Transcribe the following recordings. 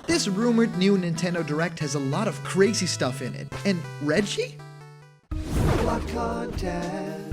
This rumored new Nintendo Direct has a lot of crazy stuff in it. And Reggie? Block content.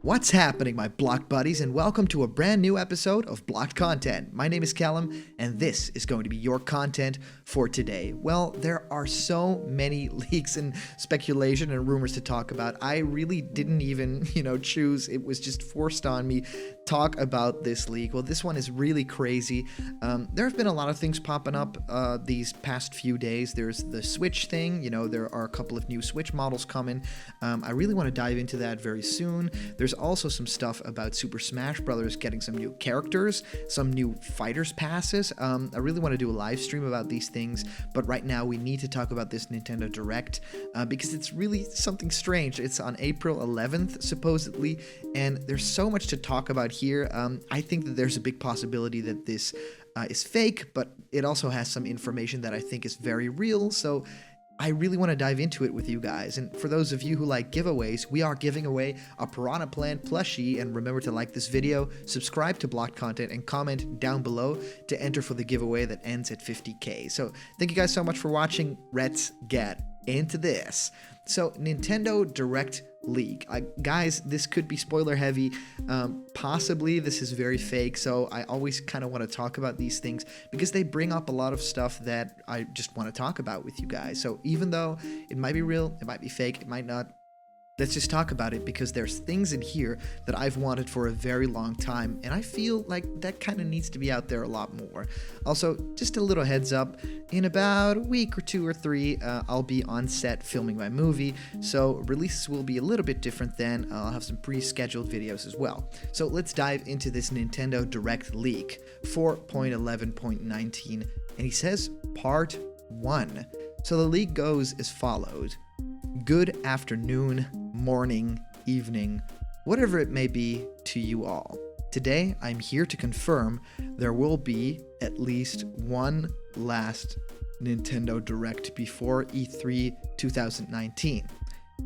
What's happening, my Block buddies, and welcome to a brand new episode of Blocked Content. My name is Callum, and this is going to be your content for today. Well, there are so many leaks and speculation and rumors to talk about. I really didn't even, choose. It was just forced on me. Talk about this leak. Well, this one is really crazy. There have been a lot of things popping up these past few days. There's the Switch thing. There are a couple of new Switch models coming. I really want to dive into that very soon. There's also some stuff about Super Smash Bros. Getting some new characters, some new fighters passes. I really want to do a live stream about these things, but right now we need to talk about this Nintendo Direct because it's really something strange. It's on April 11th, supposedly, and there's so much to talk about here. I think that there's a big possibility that this is fake, but it also has some information that I think is very real, so I really want to dive into it with you guys. And for those of you who like giveaways, we are giving away a Piranha Plant plushie. And remember to like this video, subscribe to Blocked Content, and comment down below to enter for the giveaway that ends at 50k. So thank you guys so much for watching. Let's get into this. So Nintendo Direct leak. Guys, this could be spoiler heavy. Possibly this is very fake, so I always kind of want to talk about these things because they bring up a lot of stuff that I just want to talk about with you guys. So even though it might be real, it might be fake, it might not, let's just talk about it because there's things in here that I've wanted for a very long time, and I feel like that kind of needs to be out there a lot more. Also, just a little heads up, in about a week or two or three, I'll be on set filming my movie, so releases will be a little bit different then. I'll have some pre-scheduled videos as well. So let's dive into this Nintendo Direct leak 4.11.19, and he says Part 1. So the leak goes as follows. Good afternoon, morning, evening, whatever it may be to you all. Today, I'm here to confirm there will be at least one last Nintendo Direct before E3 2019.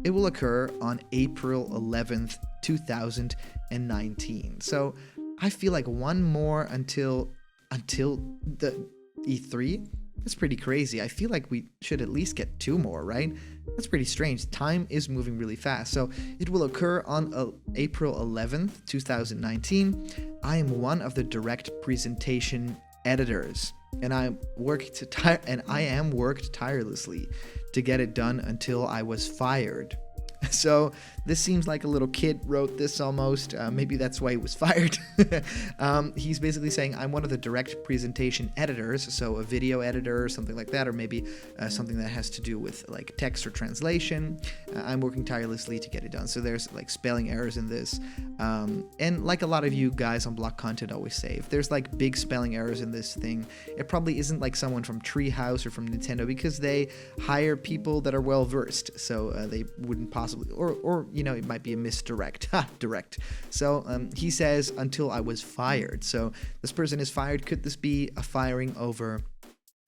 It will occur on April 11th, 2019. So I feel like one more until the E3. That's pretty crazy. I feel like we should at least get two more, right? That's pretty strange. Time is moving really fast. So it will occur on April 11th, 2019. I am one of the Direct presentation editors, and I am worked tirelessly to get it done until I was fired. So this seems like a little kid wrote this almost. Maybe that's why he was fired. He's basically saying, I'm one of the Direct presentation editors, so a video editor or something like that, or maybe something that has to do with like text or translation. I'm working tirelessly to get it done. So there's like spelling errors in this. And like a lot of you guys on Block Content always say, if there's like big spelling errors in this thing, it probably isn't like someone from Treehouse or from Nintendo because they hire people that are well versed. So they wouldn't possibly, or it might be a misdirect. Direct. So he says, until I was fired. So this person is fired. Could this be a firing over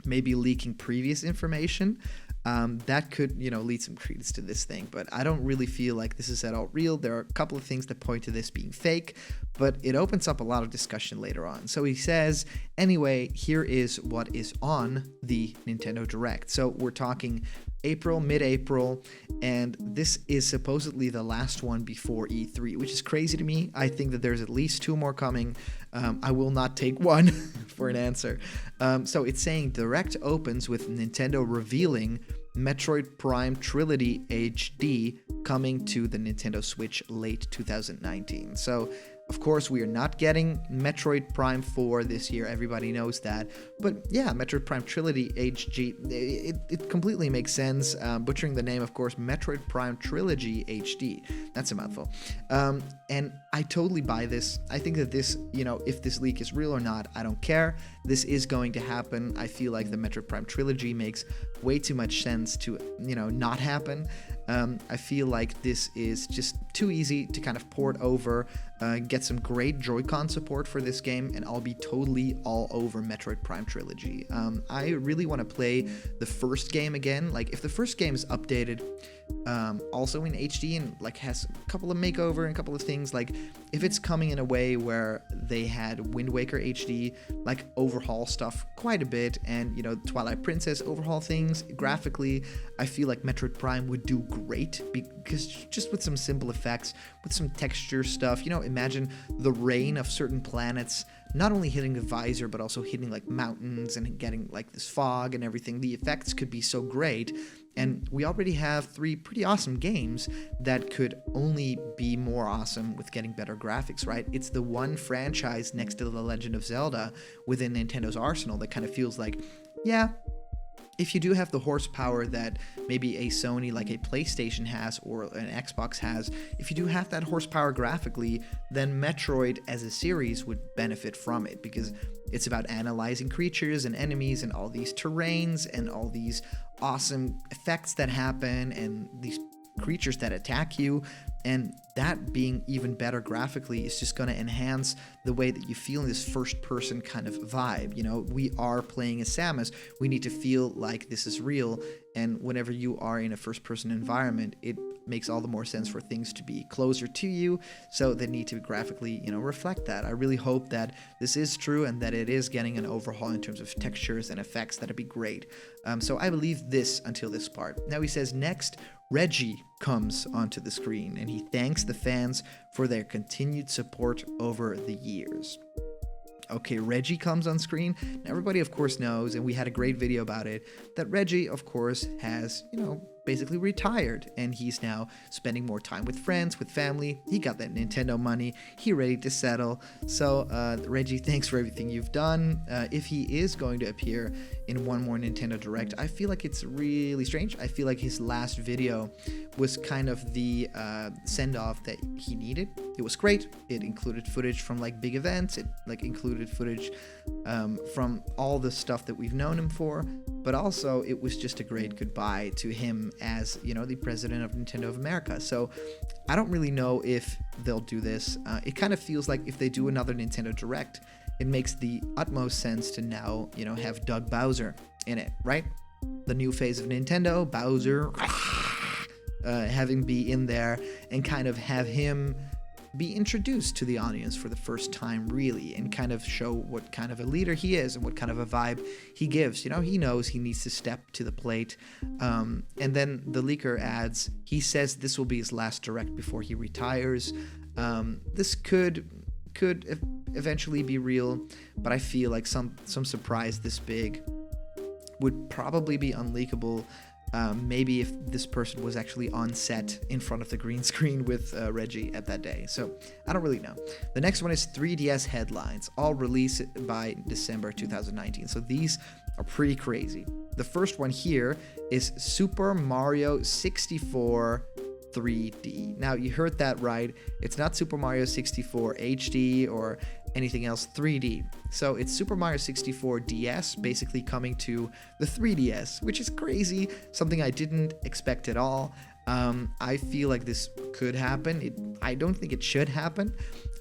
maybe leaking previous information? That could, lead some credence to this thing, but I don't really feel like this is at all real. There are a couple of things that point to this being fake, but it opens up a lot of discussion later on. So he says, anyway, here is what is on the Nintendo Direct. So we're talking mid-April, and this is supposedly the last one before E3, which is crazy to me. I think that there's at least two more coming. I will not take one for an answer. So it's saying Direct opens with Nintendo revealing Metroid Prime Trilogy HD coming to the Nintendo Switch late 2019. So of course, we are not getting Metroid Prime 4 this year. Everybody knows that. But yeah, Metroid Prime Trilogy HD, it completely makes sense. Butchering the name, of course, Metroid Prime Trilogy HD. That's a mouthful. And I totally buy this. I think that this, if this leak is real or not, I don't care. This is going to happen. I feel like the Metroid Prime Trilogy makes way too much sense to, not happen. I feel like this is just too easy to kind of port over, get some great Joy-Con support for this game, and I'll be totally all over Metroid Prime Trilogy. I really want to play the first game again. Like, if the first game is updated, also in HD and like has a couple of makeover and a couple of things. Like if it's coming in a way where they had Wind Waker HD like overhaul stuff quite a bit, and Twilight Princess overhaul things graphically, I feel like Metroid Prime would do great, because just with some simple effects, with some texture stuff, imagine the rain of certain planets not only hitting the visor but also hitting like mountains and getting like this fog and everything. The effects could be so great. And we already have 3 pretty awesome games that could only be more awesome with getting better graphics, right? It's the one franchise next to The Legend of Zelda within Nintendo's arsenal that kind of feels like, yeah, if you do have the horsepower that maybe a Sony like a PlayStation has or an Xbox has, if you do have that horsepower graphically, then Metroid as a series would benefit from it, because it's about analyzing creatures and enemies and all these terrains and all these awesome effects that happen and these creatures that attack you, and that being even better graphically is just going to enhance the way that you feel in this first person kind of vibe. We are playing as Samus, we need to feel like this is real, and whenever you are in a first person environment, it makes all the more sense for things to be closer to you, so they need to graphically reflect that. I really hope that this is true and that it is getting an overhaul in terms of textures and effects. That'd be great. So I believe this until this part. Now he says next Reggie comes onto the screen and he thanks the fans for their continued support over the years. Okay, Reggie comes on screen. Now, everybody, of course, knows, and we had a great video about it, that Reggie, of course, has, basically retired, and he's now spending more time with friends, with family. He got that Nintendo money. He ready to settle. So, Reggie, thanks for everything you've done. If he is going to appear in one more Nintendo Direct, I feel like it's really strange. I feel like his last video was kind of the send-off that he needed. It was great. It included footage from like big events. It like included footage from all the stuff that we've known him for, but also it was just a great goodbye to him as the president of Nintendo of America. So I don't really know if they'll do this. It kind of feels like if they do another Nintendo Direct, it makes the utmost sense to now have Doug Bowser in it, right? The new phase of Nintendo, Bowser, having be in there and kind of have him be introduced to the audience for the first time, really, and kind of show what kind of a leader he is and what kind of a vibe he gives. He knows he needs to step to the plate. And then the leaker adds, he says this will be his last Direct before he retires. This could eventually be real, but I feel like some surprise this big would probably be unleakable. Maybe if this person was actually on set in front of the green screen with Reggie at that day. So I don't really know. The next one is 3DS headlines, all released by December 2019. So these are pretty crazy. The first one here is Super Mario 64 3D. Now, you heard that right. It's not Super Mario 64 HD or anything else 3D. So it's Super Mario 64 DS basically coming to the 3DS, which is crazy, something I didn't expect at all. I feel like this could happen. I don't think it should happen.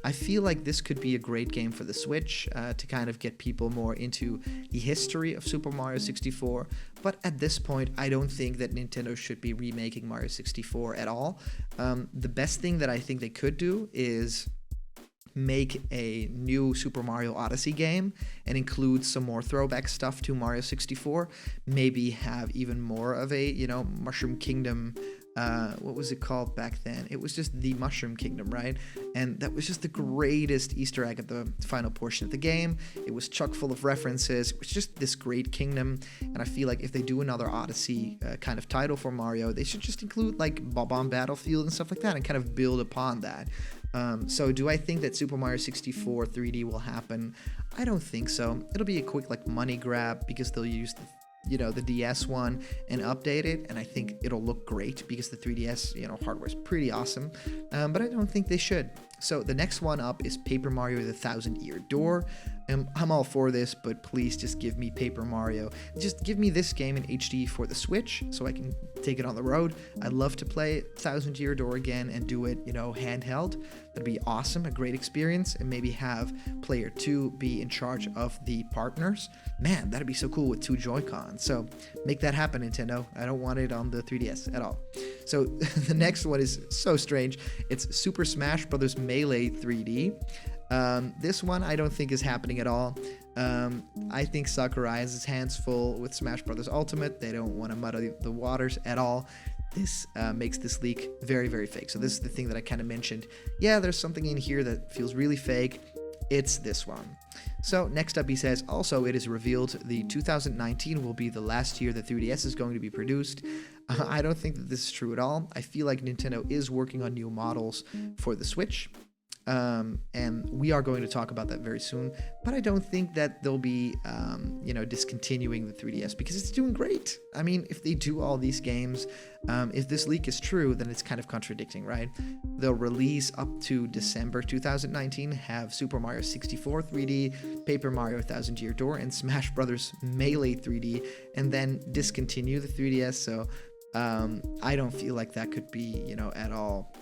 I feel like this could be a great game for the Switch to kind of get people more into the history of Super Mario 64. But at this point, I don't think that Nintendo should be remaking Mario 64 at all. The best thing that I think they could do is make a new Super Mario Odyssey game and include some more throwback stuff to Mario 64. Maybe have even more of a, Mushroom Kingdom. What was it called back then? It was just the Mushroom Kingdom, right? And that was just the greatest Easter egg at the final portion of the game. It was chock full of references. It was just this great kingdom. And I feel like if they do another Odyssey kind of title for Mario, they should just include like Bob-omb Battlefield and stuff like that and kind of build upon that. So do I think that Super Mario 64 3D will happen? I don't think so. It'll be a quick like money grab because they'll use the DS one and update it, and I think it'll look great because the 3DS hardware is pretty awesome, but I don't think they should. So the next one up is Paper Mario: The Thousand Year Door. I'm all for this, but please just give me Paper Mario. Just give me this game in HD for the Switch so I can take it on the road. I'd love to play Thousand Year Door again and do it, handheld. That'd be awesome, a great experience, and maybe have player 2 be in charge of the partners. Man, that'd be so cool with 2 Joy-Cons. So make that happen, Nintendo. I don't want it on the 3DS at all. So the next one is so strange. It's Super Smash Bros. Melee 3D. This one I don't think is happening at all. I think Sakurai has his hands full with Smash Bros. Ultimate. They don't want to muddy the waters at all. This makes this leak very, very fake. So this is the thing that I kind of mentioned. Yeah, there's something in here that feels really fake. It's this one. So next up he says, also it is revealed the 2019 will be the last year the 3DS is going to be produced. I don't think that this is true at all. I feel like Nintendo is working on new models for the Switch. And we are going to talk about that very soon, but I don't think that they'll be, discontinuing the 3DS because it's doing great. I mean, if they do all these games, if this leak is true, then it's kind of contradicting, right? They'll release up to December 2019, have Super Mario 64 3D, Paper Mario: Thousand Year Door, and Smash Bros. Melee 3D, and then discontinue the 3DS. So, I don't feel like that could be, at all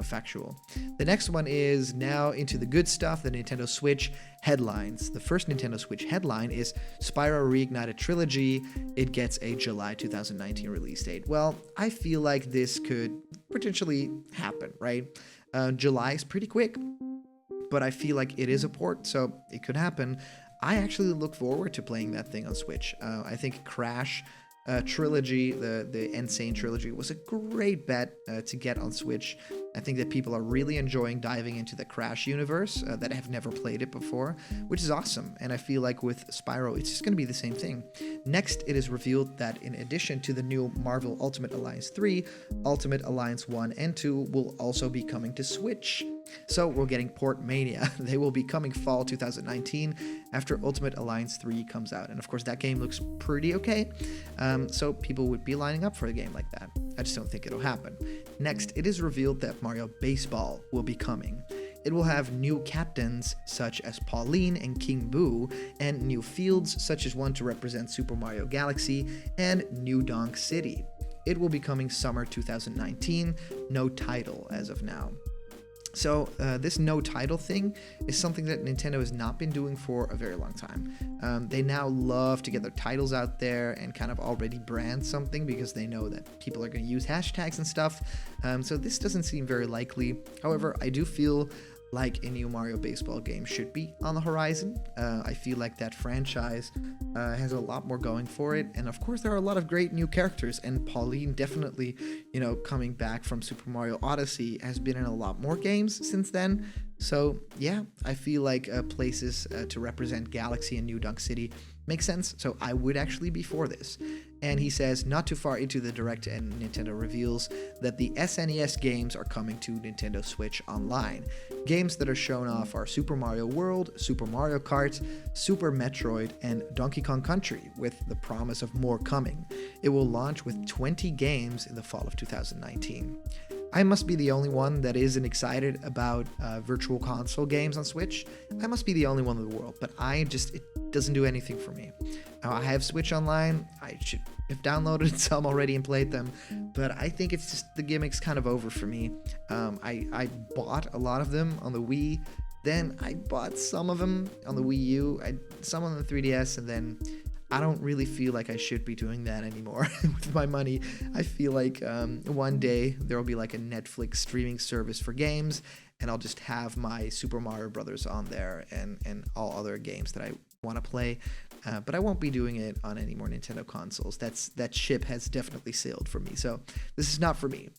factual. The next one is now into the good stuff, the Nintendo Switch headlines. The first Nintendo Switch headline is Spyro Reignited Trilogy. It gets a July 2019 release date. Well, I feel like this could potentially happen, right? July is pretty quick, but I feel like it is a port, so it could happen. I actually look forward to playing that thing on Switch. I think Crash trilogy, the Insane trilogy, was a great bet to get on Switch. I think that people are really enjoying diving into the Crash universe that have never played it before, which is awesome. And I feel like with Spyro, it's just going to be the same thing. Next, it is revealed that in addition to the new Marvel Ultimate Alliance 3, Ultimate Alliance 1 and 2 will also be coming to Switch. So we're getting Port Mania. They will be coming fall 2019 after Ultimate Alliance 3 comes out. And of course, that game looks pretty okay. So people would be lining up for a game like that. I just don't think it'll happen. Next, it is revealed that Mario Baseball will be coming. It will have new captains such as Pauline and King Boo, and new fields such as one to represent Super Mario Galaxy and New Donk City. It will be coming summer 2019, no title as of now. So this no title thing is something that Nintendo has not been doing for a very long time. They now love to get their titles out there and kind of already brand something because they know that people are going to use hashtags and stuff. So this doesn't seem very likely. However, I do feel like a new Mario Baseball game should be on the horizon. I feel like that franchise has a lot more going for it. And of course, there are a lot of great new characters. And Pauline definitely, coming back from Super Mario Odyssey, has been in a lot more games since then. So yeah, I feel like places to represent Galaxy and New Donk City makes sense. So I would actually be for this. And he says, not too far into the Direct, and Nintendo reveals that the SNES games are coming to Nintendo Switch Online. Games that are shown off are Super Mario World, Super Mario Kart, Super Metroid, and Donkey Kong Country, with the promise of more coming. It will launch with 20 games in the fall of 2019. I must be the only one that isn't excited about virtual console games on Switch. I must be the only one in the world, but it doesn't do anything for me. I have Switch Online. I should have downloaded some already and played them, but I think it's just the gimmick's kind of over for me. I bought a lot of them on the Wii, then I bought some of them on the Wii U, some on the 3DS, and then I don't really feel like I should be doing that anymore with my money. I feel like one day there will be like a Netflix streaming service for games, and I'll just have my Super Mario Brothers on there and all other games that I want to play. But I won't be doing it on any more Nintendo consoles. That ship has definitely sailed for me. So this is not for me.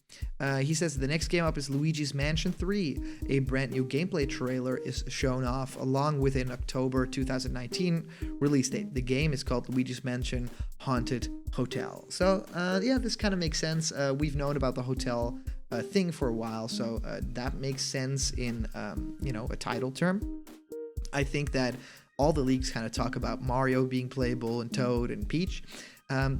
He says the next game up is Luigi's Mansion 3. A brand new gameplay trailer is shown off along with an October 2019 release date. The game is called Luigi's Mansion Haunted Hotel. So yeah, this kind of makes sense. We've known about the hotel thing for a while, so that makes sense in a title term. I think that all the leaks kind of talk about Mario being playable and Toad and Peach.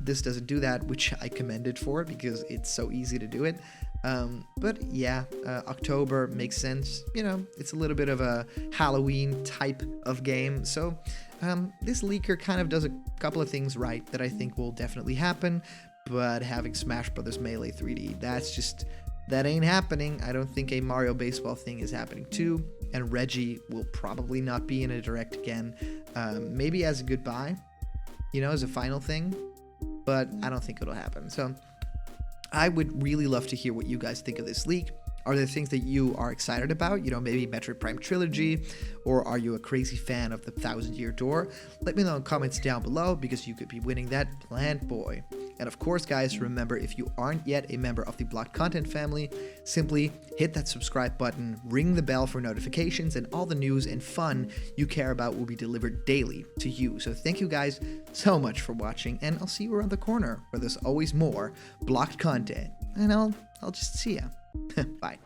This doesn't do that, which I commend it for because it's so easy to do it. But yeah, October makes sense. You know, it's a little bit of a Halloween type of game. So this leaker kind of does a couple of things right that I think will definitely happen. But having Smash Bros. Melee 3D, that ain't happening. I don't think a Mario Baseball thing is happening too. And Reggie will probably not be in a direct again. Maybe as a goodbye, you know, as a final thing. But I don't think it'll happen. So I would really love to hear what you guys think of this leak. Are there things that you are excited about? You know, maybe Metroid Prime Trilogy, or are you a crazy fan of the 1000-Year Door? Let me know in the comments down below, because you could be winning that Plant Boy. And of course, guys, remember, if you aren't yet a member of the Blocked Content family, simply hit that subscribe button, ring the bell for notifications, and all the news and fun you care about will be delivered daily to you. So thank you guys so much for watching, and I'll see you around the corner where there's always more Blocked Content. And I'll just see ya. Bye.